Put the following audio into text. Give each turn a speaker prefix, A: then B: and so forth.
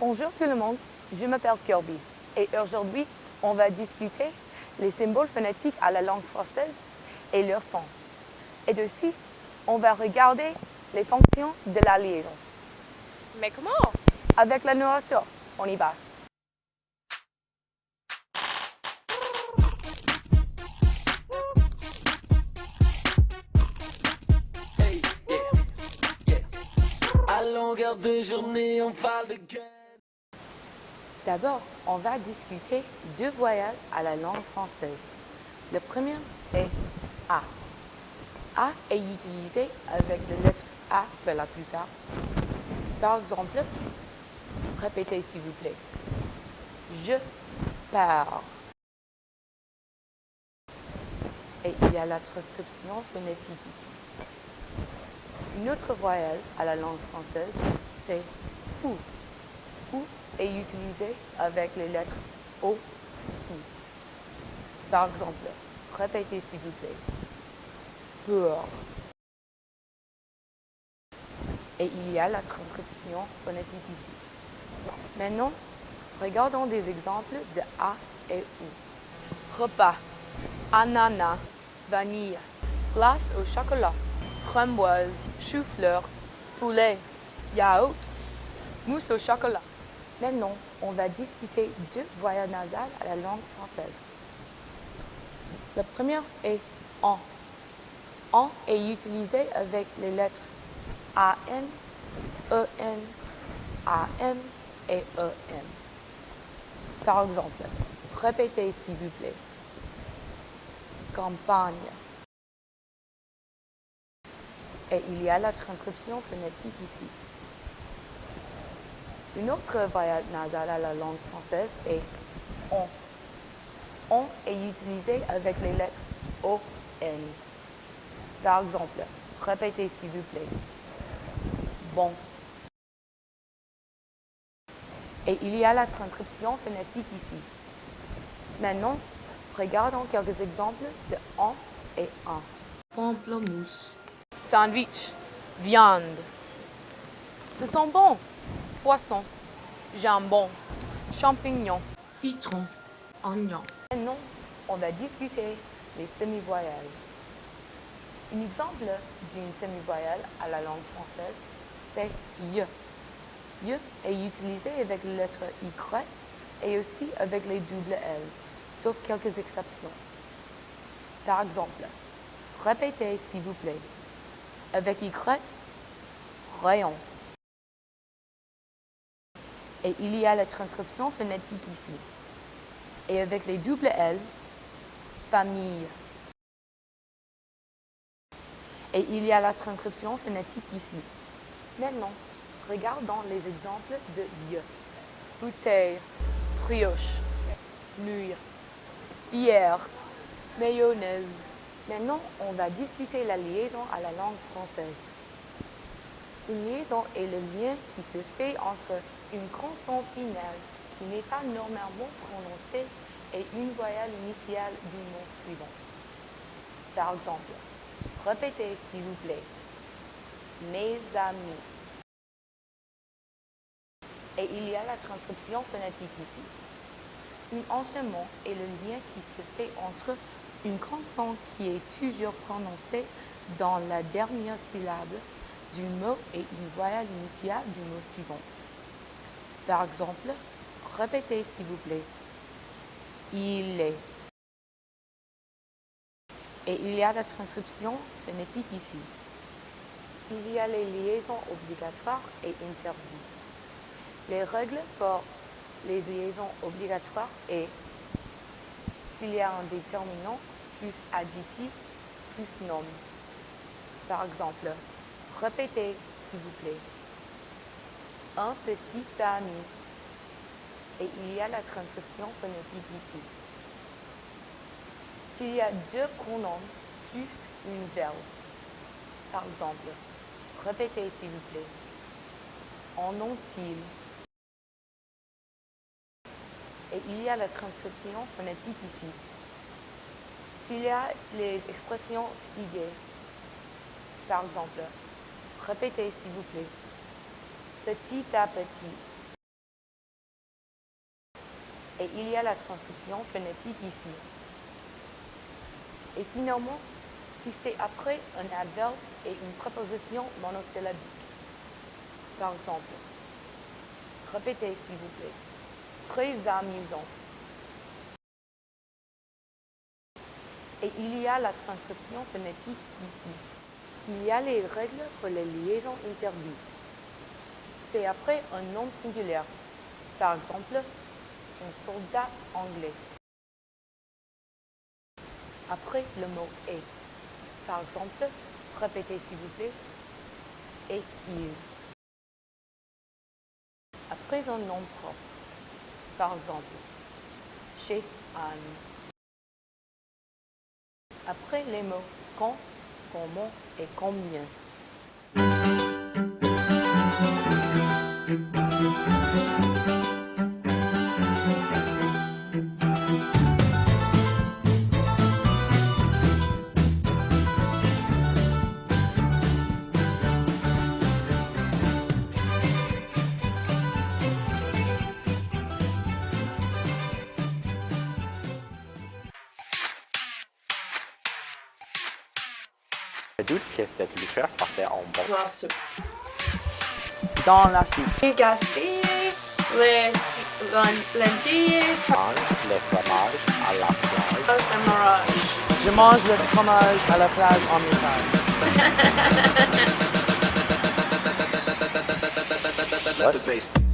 A: Bonjour tout le monde, je m'appelle Kirby et aujourd'hui, on va discuter les symboles phonétiques à la langue française et leurs sons. Et aussi, on va regarder les fonctions de la liaison.
B: Mais comment?
A: Avec la nourriture, on y va.
C: À longueur de journée, on parle de gueule.
A: D'abord, on va discuter deux voyelles à la langue française. Le premier est A. A est utilisé avec la lettre A pour la plupart. Par exemple, répétez s'il vous plaît. Je pars. Et il y a la transcription phonétique ici. Une autre voyelle à la langue française, c'est OU. OU est utilisé avec les lettres O, U. Par exemple, répétez s'il vous plaît. Peur. Et il y a la transcription phonétique ici. Maintenant, regardons des exemples de A et OU. Repas, ananas, vanille, glace au chocolat, framboise, chou-fleur, poulet, yaourt, mousse au chocolat. Maintenant, on va discuter deux voyelles nasales à la langue française. La première est en. En est utilisé avec les lettres AN, EN, AM et EM. Par exemple, répétez s'il vous plaît. Campagne. Et il y a la transcription phonétique ici. Une autre voyelle nasale à la langue française est on. On est utilisé avec les lettres ON. Par exemple, répétez s'il vous plaît. Bon. Et il y a la transcription phonétique ici. Maintenant, regardons quelques exemples de on et un.
B: Pamplemousse.
A: Sandwich, viande. Ce sont bons. Poisson, jambon, champignons.
B: Citron. Oignon.
A: Maintenant, on va discuter les semi-voyelles. Un exemple d'une semi-voyelle à la langue française, c'est Y. Y est utilisé avec les lettres Y et aussi avec les doubles L, sauf quelques exceptions. Par exemple, répétez s'il vous plaît. Avec Y, rayon. Et il y a la transcription phonétique ici. Et avec les doubles L, famille. Et il y a la transcription phonétique ici. Maintenant, regardons les exemples de Y. Bouteille, brioche, nouilles, bière, mayonnaise. Maintenant, on va discuter la liaison à la langue française. Une liaison est le lien qui se fait entre une consonne finale qui n'est pas normalement prononcée et une voyelle initiale du mot suivant. Par exemple, répétez s'il vous plaît. Mes amis. Et il y a la transcription phonétique ici. Un enchaînement est le lien qui se fait entre une consonne qui est toujours prononcée dans la dernière syllabe du mot et une voyelle initiale du mot suivant. Par exemple, répétez s'il vous plaît. Il est. Et il y a la transcription phonétique ici. Il y a les liaisons obligatoires et interdites. Les règles pour les liaisons obligatoires est s'il y a un déterminant plus adjectif plus nom. Par exemple, répétez s'il vous plaît. Un petit ami. Et il y a la transcription phonétique ici. S'il y a deux pronoms plus une verbe. Par exemple, répétez s'il vous plaît. En ont-ils? Et il y a la transcription phonétique ici. S'il y a les expressions figées, par exemple, répétez s'il vous plaît. Petit à petit. Et il y a la transcription phonétique ici. Et finalement, si c'est après un adverbe et une préposition monosyllabique. Par exemple, répétez s'il vous plaît. Très amusant. Et il y a la transcription phonétique ici. Il y a les règles pour les liaisons interdites. C'est après un nom singulier. Par exemple, un soldat anglais. Après le mot « est ». Par exemple, répétez s'il vous plaît. « Et il ». Après un nom propre. Par exemple, « chez Anne ». Après les mots « quand », « comment » et « combien ».
D: Je doute que cette liqueur passait en bon.
B: La soupe.
A: Dans la soupe.
B: Gaspiller les lentilles.
D: Mange le fromage à la plage.
B: Un mirage.
A: Je mange le fromage à la plage en message.
D: What?